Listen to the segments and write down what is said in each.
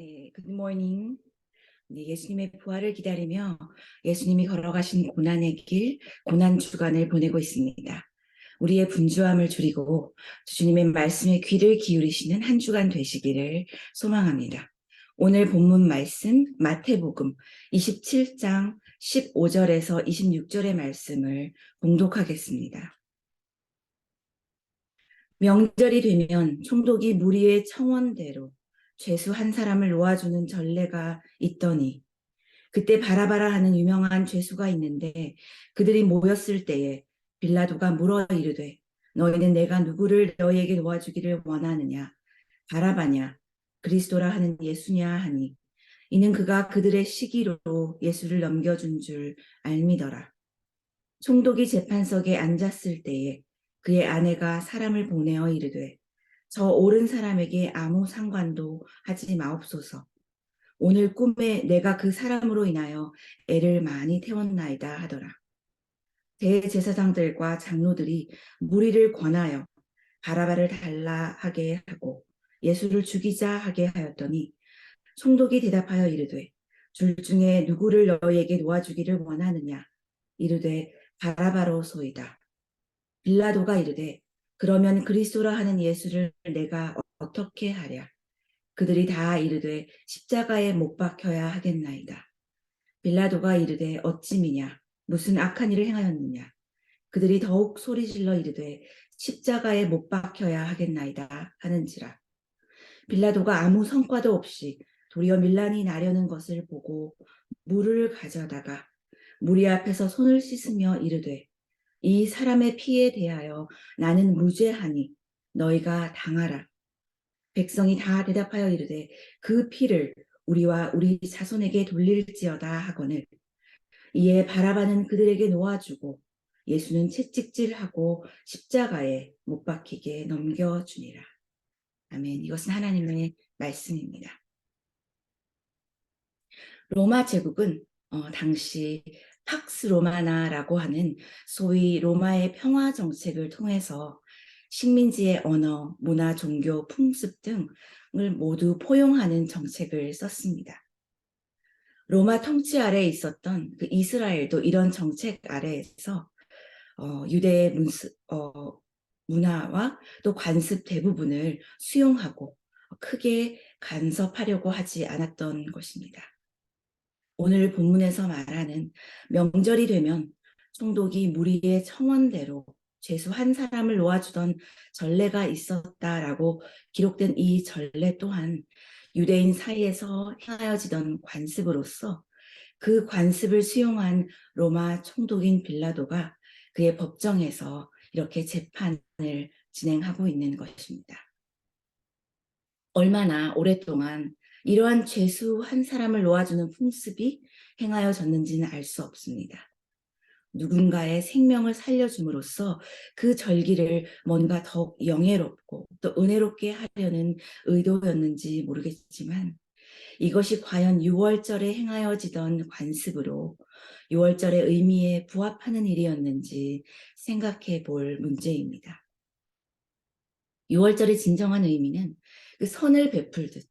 네, good morning. 네, 예수님의 부활을 기다리며 예수님이 걸어가신 고난의 길, 고난 주간을 보내고 있습니다. 우리의 분주함을 줄이고 주님의 말씀에 귀를 기울이시는 한 주간 되시기를 소망합니다. 오늘 본문 말씀 마태복음 27장 15절에서 26절의 말씀을 봉독하겠습니다. 명절이 되면 총독이 무리의 청원대로 죄수 한 사람을 놓아주는 전례가 있더니 그때 바라바라 하는 유명한 죄수가 있는데 그들이 모였을 때에 빌라도가 물어 이르되 너희는 내가 누구를 너희에게 놓아주기를 원하느냐 바라바냐 그리스도라 하는 예수냐 하니 이는 그가 그들의 시기로 예수를 넘겨준 줄 알미더라. 총독이 재판석에 앉았을 때에 그의 아내가 사람을 보내어 이르되 저 옳은 사람에게 아무 상관도 하지 마옵소서. 오늘 꿈에 내가 그 사람으로 인하여 애를 많이 태웠나이다 하더라. 대제사장들과 장로들이 무리를 권하여 바라바를 달라 하게 하고 예수를 죽이자 하게 하였더니 총독이 대답하여 이르되 둘 중에 누구를 너희에게 놓아주기를 원하느냐 이르되 바라바로소이다. 빌라도가 이르되 그러면 그리스도라 하는 예수를 내가 어떻게 하랴. 그들이 다 이르되 십자가에 못 박혀야 하겠나이다. 빌라도가 이르되 어찌미냐 무슨 악한 일을 행하였느냐. 그들이 더욱 소리질러 이르되 십자가에 못 박혀야 하겠나이다 하는지라. 빌라도가 아무 성과도 없이 도리어 밀란이 나려는 것을 보고 물을 가져다가 무리 앞에서 손을 씻으며 이르되 이 사람의 피에 대하여 나는 무죄하니 너희가 당하라. 백성이 다 대답하여 이르되 그 피를 우리와 우리 자손에게 돌릴지어다 하거늘 이에 바라바는 그들에게 놓아주고 예수는 채찍질하고 십자가에 못 박히게 넘겨주니라. 아멘. 이것은 하나님의 말씀입니다. 로마 제국은 당시 팍스 로마나라고 하는 소위 로마의 평화 정책을 통해서 식민지의 언어, 문화, 종교, 풍습 등을 모두 포용하는 정책을 썼습니다. 로마 통치 아래에 있었던 그 이스라엘도 이런 정책 아래에서 유대의 문화와 또 관습 대부분을 수용하고 크게 간섭하려고 하지 않았던 것입니다. 오늘 본문에서 말하는 명절이 되면 총독이 무리의 청원대로 죄수 한 사람을 놓아주던 전례가 있었다라고 기록된 이 전례 또한 유대인 사이에서 행하여지던 관습으로서 그 관습을 수용한 로마 총독인 빌라도가 그의 법정에서 이렇게 재판을 진행하고 있는 것입니다. 얼마나 오랫동안 이러한 죄수 한 사람을 놓아주는 풍습이 행하여졌는지는 알 수 없습니다. 누군가의 생명을 살려줌으로써 그 절기를 뭔가 더욱 영예롭고 또 은혜롭게 하려는 의도였는지 모르겠지만 이것이 과연 유월절에 행하여지던 관습으로 유월절의 의미에 부합하는 일이었는지 생각해 볼 문제입니다. 유월절의 진정한 의미는 그 선을 베풀듯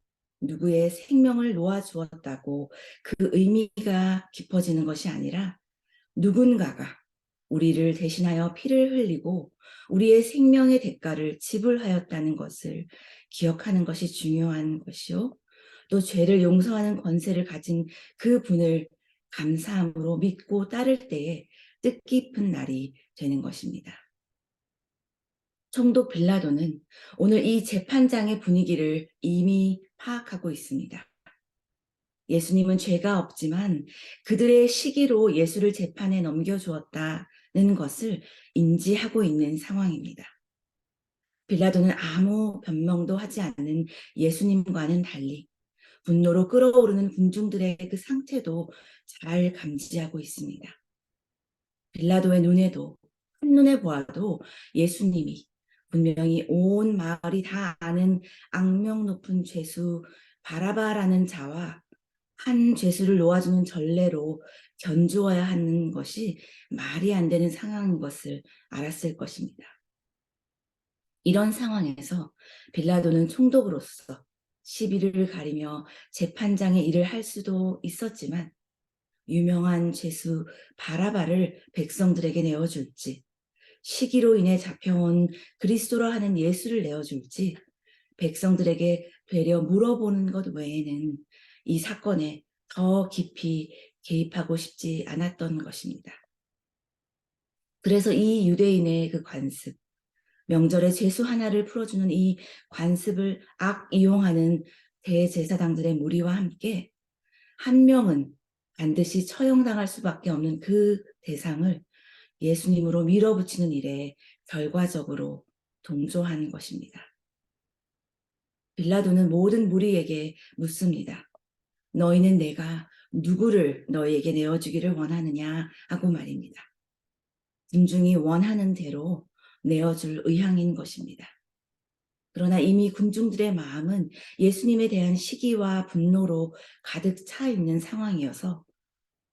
누구의 생명을 놓아주었다고 그 의미가 깊어지는 것이 아니라 누군가가 우리를 대신하여 피를 흘리고 우리의 생명의 대가를 지불하였다는 것을 기억하는 것이 중요한 것이요. 또 죄를 용서하는 권세를 가진 그 분을 감사함으로 믿고 따를 때에 뜻깊은 날이 되는 것입니다. 총독 빌라도는 오늘 이 재판장의 분위기를 이미 파악하고 있습니다. 예수님은 죄가 없지만 그들의 시기로 예수를 재판에 넘겨주었다는 것을 인지하고 있는 상황입니다. 빌라도는 아무 변명도 하지 않는 예수님과는 달리 분노로 끓어오르는 군중들의 그 상태도 잘 감지하고 있습니다. 빌라도의 눈에도 한눈에 보아도 예수님이 분명히 온 마을이 다 아는 악명 높은 죄수 바라바라는 자와 한 죄수를 놓아주는 전례로 견주어야 하는 것이 말이 안 되는 상황인 것을 알았을 것입니다. 이런 상황에서 빌라도는 총독으로서 시비를 가리며 재판장의 일을 할 수도 있었지만 유명한 죄수 바라바를 백성들에게 내어줄지, 시기로 인해 잡혀온 그리스도라 하는 예수를 내어줄지 백성들에게 되려 물어보는 것 외에는 이 사건에 더 깊이 개입하고 싶지 않았던 것입니다. 그래서 이 유대인의 그 관습, 명절에 죄수 하나를 풀어주는 이 관습을 악이용하는 대제사장들의 무리와 함께 한 명은 반드시 처형당할 수밖에 없는 그 대상을 예수님으로 밀어붙이는 일에 결과적으로 동조한 것입니다. 빌라도는 모든 무리에게 묻습니다. 너희는 내가 누구를 너희에게 내어주기를 원하느냐 하고 말입니다. 군중이 원하는 대로 내어줄 의향인 것입니다. 그러나 이미 군중들의 마음은 예수님에 대한 시기와 분노로 가득 차 있는 상황이어서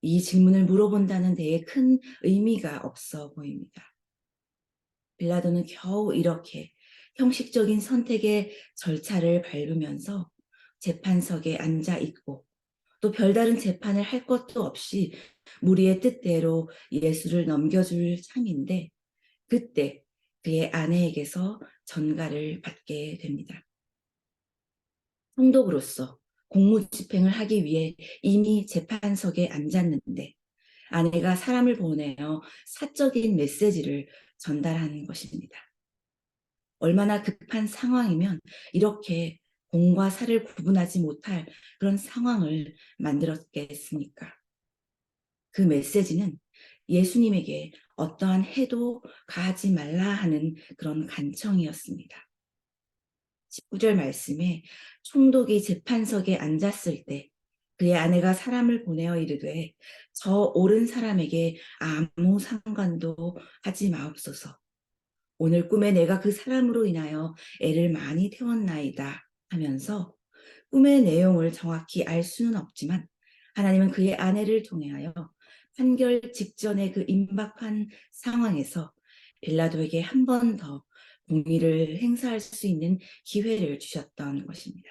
이 질문을 물어본다는 데에 큰 의미가 없어 보입니다. 빌라도는 겨우 이렇게 형식적인 선택의 절차를 밟으면서 재판석에 앉아 있고 또 별다른 재판을 할 것도 없이 무리의 뜻대로 예수를 넘겨줄 참인데 그때 그의 아내에게서 전가를 받게 됩니다. 성도로서 공무집행을 하기 위해 이미 재판석에 앉았는데 아내가 사람을 보내어 사적인 메시지를 전달한 것입니다. 얼마나 급한 상황이면 이렇게 공과 사를 구분하지 못할 그런 상황을 만들었겠습니까? 그 메시지는 예수님에게 어떠한 해도 가하지 말라 하는 그런 간청이었습니다. 19절 말씀에 총독이 재판석에 앉았을 때 그의 아내가 사람을 보내어 이르되 저 옳은 사람에게 아무 상관도 하지 마옵소서. 오늘 꿈에 내가 그 사람으로 인하여 애를 많이 태웠나이다 하면서 꿈의 내용을 정확히 알 수는 없지만 하나님은 그의 아내를 통하여 판결 직전의 그 임박한 상황에서 빌라도에게 한 번 더 공의를 행사할 수 있는 기회를 주셨던 것입니다.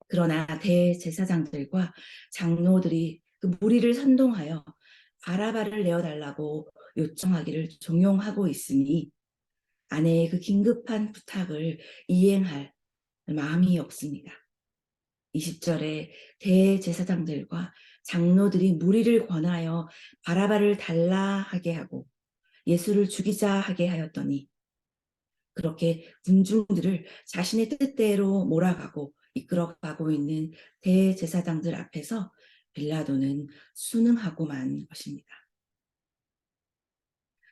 그러나 대제사장들과 장로들이 그 무리를 선동하여 바라바를 내어달라고 요청하기를 종용하고 있으니 아내의 그 긴급한 부탁을 이행할 마음이 없습니다. 20절에 대제사장들과 장로들이 무리를 권하여 바라바를 달라 하게 하고 예수를 죽이자 하게 하였더니 그렇게 군중들을 자신의 뜻대로 몰아가고 이끌어가고 있는 대제사장들 앞에서 빌라도는 순응하고만 것입니다.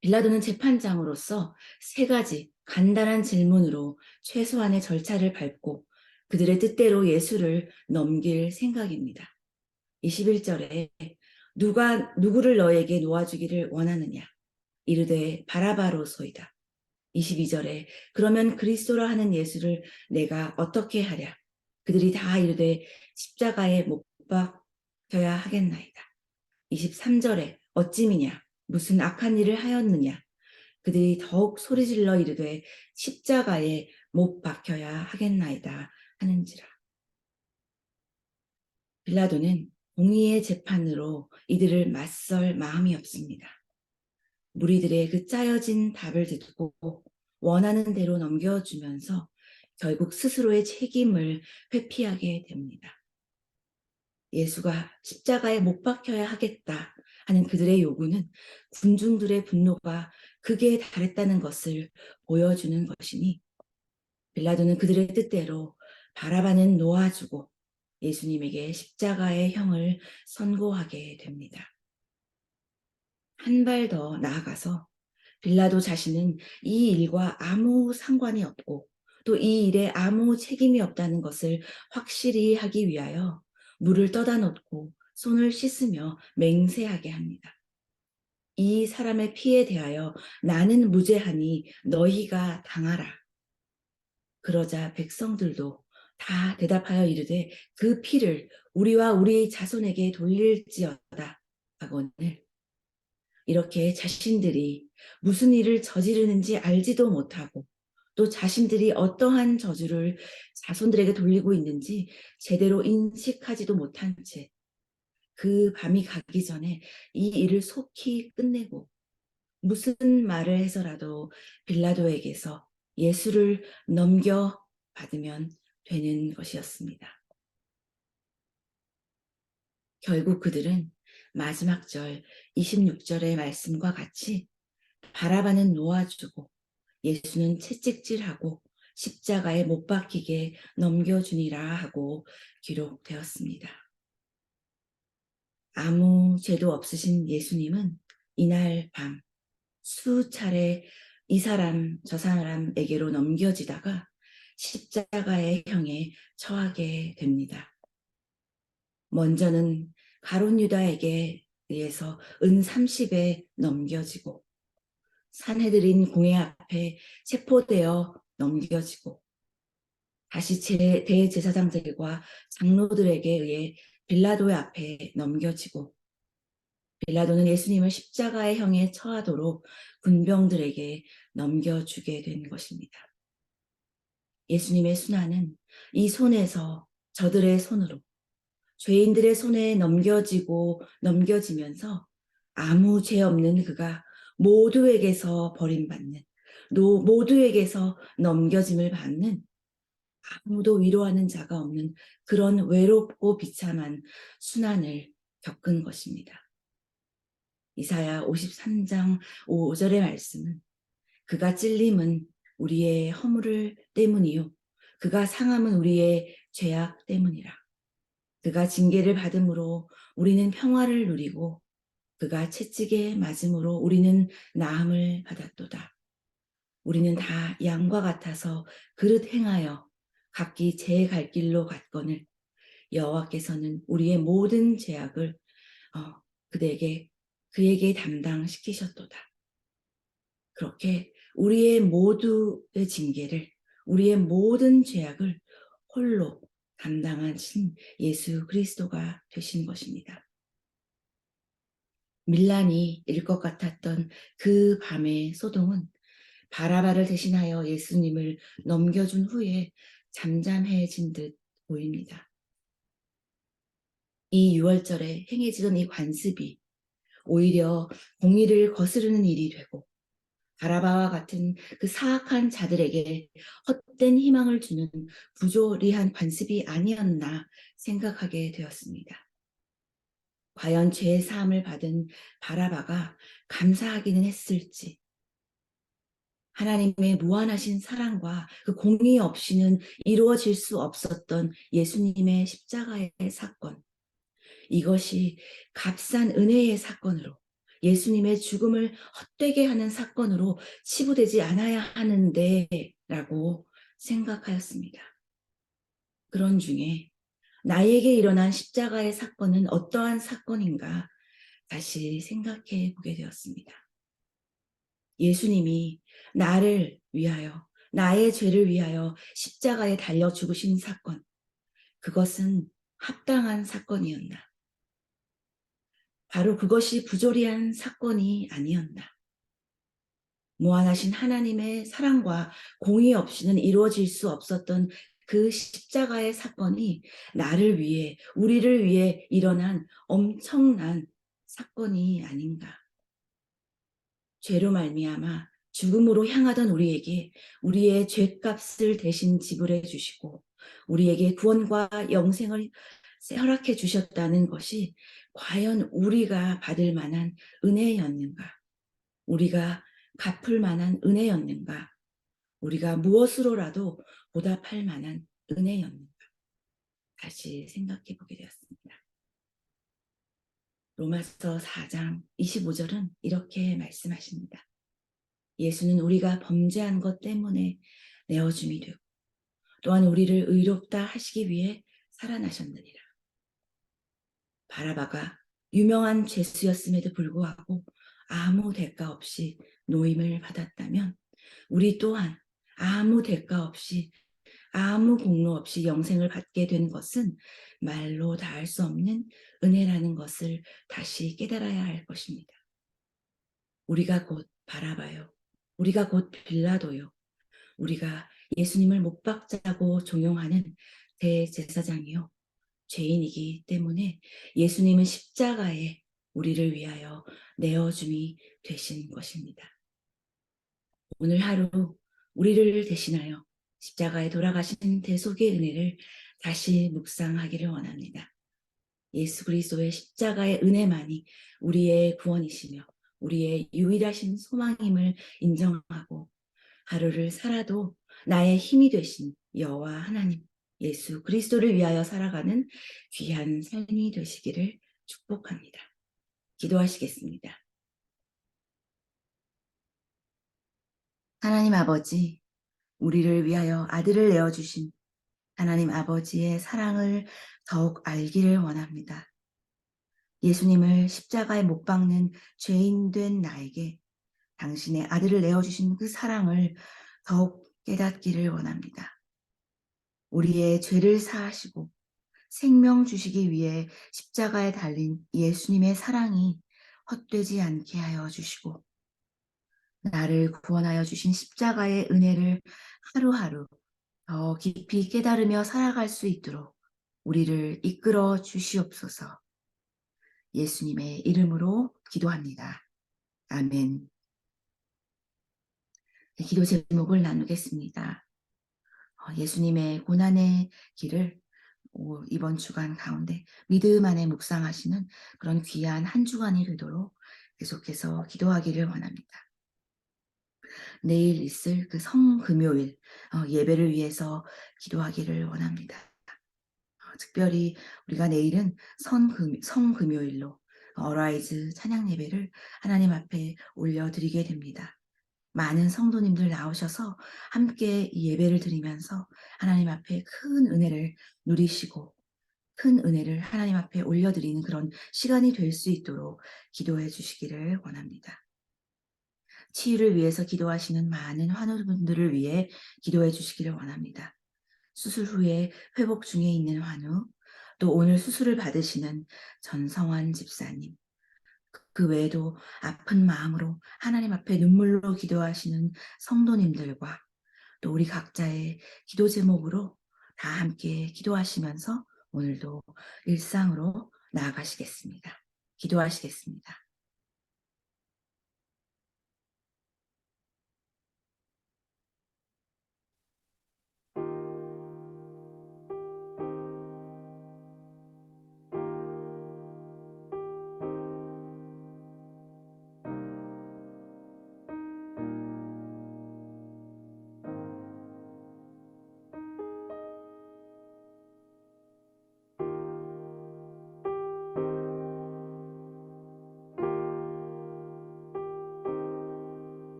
빌라도는 재판장으로서 세 가지 간단한 질문으로 최소한의 절차를 밟고 그들의 뜻대로 예수를 넘길 생각입니다. 21절에 누구를 너에게 놓아주기를 원하느냐? 이르되 바라바로소이다. 22절에 그러면 그리스도라 하는 예수를 내가 어떻게 하랴? 그들이 다 이르되 십자가에 못 박혀야 하겠나이다. 23절에 어찌미냐? 무슨 악한 일을 하였느냐? 그들이 더욱 소리질러 이르되 십자가에 못 박혀야 하겠나이다 하는지라. 빌라도는 공의의 재판으로 이들을 맞설 마음이 없습니다. 무리들의 그 짜여진 답을 듣고 원하는 대로 넘겨주면서 결국 스스로의 책임을 회피하게 됩니다. 예수가 십자가에 못 박혀야 하겠다 하는 그들의 요구는 군중들의 분노가 극에 달했다는 것을 보여주는 것이니 빌라도는 그들의 뜻대로 바라바는 놓아주고 예수님에게 십자가의 형을 선고하게 됩니다. 한 발 더 나아가서 빌라도 자신은 이 일과 아무 상관이 없고 또 이 일에 아무 책임이 없다는 것을 확실히 하기 위하여 물을 떠다 놓고 손을 씻으며 맹세하게 합니다. 이 사람의 피에 대하여 나는 무죄하니 너희가 당하라. 그러자 백성들도 다 대답하여 이르되 그 피를 우리와 우리 자손에게 돌릴지어다 하거늘 이렇게 자신들이 무슨 일을 저지르는지 알지도 못하고 또 자신들이 어떠한 저주를 자손들에게 돌리고 있는지 제대로 인식하지도 못한 채 그 밤이 가기 전에 이 일을 속히 끝내고 무슨 말을 해서라도 빌라도에게서 예수를 넘겨받으면 되는 것이었습니다. 결국 그들은 마지막 절 26절의 말씀과 같이 바라바는 놓아주고 예수는 채찍질하고 십자가에 못 박히게 넘겨주니라 하고 기록되었습니다. 아무 죄도 없으신 예수님은 이날 밤 수차례 이 사람 저 사람에게로 넘겨지다가 십자가의 형에 처하게 됩니다. 먼저는 가룟 유다에게 의해서 은 30에 넘겨지고 산헤드린 공회 앞에 체포되어 넘겨지고 다시 대제사장들과 장로들에게 의해 빌라도의 앞에 넘겨지고 빌라도는 예수님을 십자가의 형에 처하도록 군병들에게 넘겨주게 된 것입니다. 예수님의 순환은 이 손에서 저들의 손으로 죄인들의 손에 넘겨지면서 아무 죄 없는 그가 모두에게서 버림받는, 모두에게서 넘겨짐을 받는 아무도 위로하는 자가 없는 그런 외롭고 비참한 순환을 겪은 것입니다. 이사야 53장 5절의 말씀은 그가 찔림은 우리의 허물 때문이요 그가 상함은 우리의 죄악 때문이라. 그가 징계를 받음으로 우리는 평화를 누리고 그가 채찍에 맞음으로 우리는 나음을 받았도다. 우리는 다 양과 같아서 그릇 행하여 각기 제 갈 길로 갔거늘 여호와께서는 우리의 모든 죄악을 그에게 담당시키셨도다. 그렇게 우리의 모두의 징계를 우리의 모든 죄악을 홀로 담당하신 예수 그리스도가 되신 것입니다. 밀란이 일 것 같았던 그 밤의 소동은 바라바를 대신하여 예수님을 넘겨준 후에 잠잠해진 듯 보입니다. 이 6월절에 행해지던 이 관습이 오히려 공의를 거스르는 일이 되고 바라바와 같은 그 사악한 자들에게 헛된 희망을 주는 부조리한 관습이 아니었나 생각하게 되었습니다. 과연 죄의 사함을 받은 바라바가 감사하기는 했을지, 하나님의 무한하신 사랑과 그 공의 없이는 이루어질 수 없었던 예수님의 십자가의 사건, 이것이 값싼 은혜의 사건으로 예수님의 죽음을 헛되게 하는 사건으로 치부되지 않아야 하는데 라고 생각하였습니다. 그런 중에 나에게 일어난 십자가의 사건은 어떠한 사건인가 다시 생각해 보게 되었습니다. 예수님이 나를 위하여 나의 죄를 위하여 십자가에 달려 죽으신 사건, 그것은 합당한 사건이었나? 바로 그것이 부조리한 사건이 아니었나? 무한하신 하나님의 사랑과 공의 없이는 이루어질 수 없었던 그 십자가의 사건이 나를 위해, 우리를 위해 일어난 엄청난 사건이 아닌가? 죄로 말미암아 죽음으로 향하던 우리에게 우리의 죄값을 대신 지불해 주시고 우리에게 구원과 영생을 허락해 주셨다는 것이 과연 우리가 받을 만한 은혜였는가? 우리가 갚을 만한 은혜였는가? 우리가 무엇으로라도 보답할 만한 은혜였는가? 다시 생각해 보게 되었습니다. 로마서 4장 25절은 이렇게 말씀하십니다. 예수는 우리가 범죄한 것 때문에 내어줌이 되고 또한 우리를 의롭다 하시기 위해 살아나셨느니라. 바라바가 유명한 죄수였음에도 불구하고 아무 대가 없이 노임을 받았다면 우리 또한 아무 대가 없이 아무 공로 없이 영생을 받게 된 것은 말로 다할 수 없는 은혜라는 것을 다시 깨달아야 할 것입니다. 우리가 곧 바라바요. 우리가 곧 빌라도요. 우리가 예수님을 못 박자고 종용하는 대제사장이요. 죄인이기 때문에 예수님은 십자가에 우리를 위하여 내어줌이 되신 것입니다. 오늘 하루 우리를 대신하여 십자가에 돌아가신 대속의 은혜를 다시 묵상하기를 원합니다. 예수 그리스도의 십자가의 은혜만이 우리의 구원이시며 우리의 유일하신 소망임을 인정하고 하루를 살아도 나의 힘이 되신 여호와 하나님 예수 그리스도를 위하여 살아가는 귀한 삶이 되시기를 축복합니다. 기도하시겠습니다. 하나님 아버지, 우리를 위하여 아들을 내어주신 하나님 아버지의 사랑을 더욱 알기를 원합니다. 예수님을 십자가에 못 박는 죄인 된 나에게 당신의 아들을 내어주신 그 사랑을 더욱 깨닫기를 원합니다. 우리의 죄를 사하시고 생명 주시기 위해 십자가에 달린 예수님의 사랑이 헛되지 않게 하여 주시고 나를 구원하여 주신 십자가의 은혜를 하루하루 더 깊이 깨달으며 살아갈 수 있도록 우리를 이끌어 주시옵소서. 예수님의 이름으로 기도합니다. 아멘. 기도 제목을 나누겠습니다. 예수님의 고난의 길을 이번 주간 가운데 믿음 안에 묵상하시는 그런 귀한 한 주간이 되도록 계속해서 기도하기를 원합니다. 내일 있을 그 성금요일 예배를 위해서 기도하기를 원합니다. 특별히 우리가 내일은 성금요일로 어라이즈 찬양 예배를 하나님 앞에 올려드리게 됩니다. 많은 성도님들 나오셔서 함께 이 예배를 드리면서 하나님 앞에 큰 은혜를 누리시고 큰 은혜를 하나님 앞에 올려드리는 그런 시간이 될 수 있도록 기도해 주시기를 원합니다. 치유를 위해서 기도하시는 많은 환우분들을 위해 기도해 주시기를 원합니다. 수술 후에 회복 중에 있는 환우, 또 오늘 수술을 받으시는 전성환 집사님, 그 외에도 아픈 마음으로 하나님 앞에 눈물로 기도하시는 성도님들과 또 우리 각자의 기도 제목으로 다 함께 기도하시면서 오늘도 일상으로 나아가시겠습니다. 기도하시겠습니다.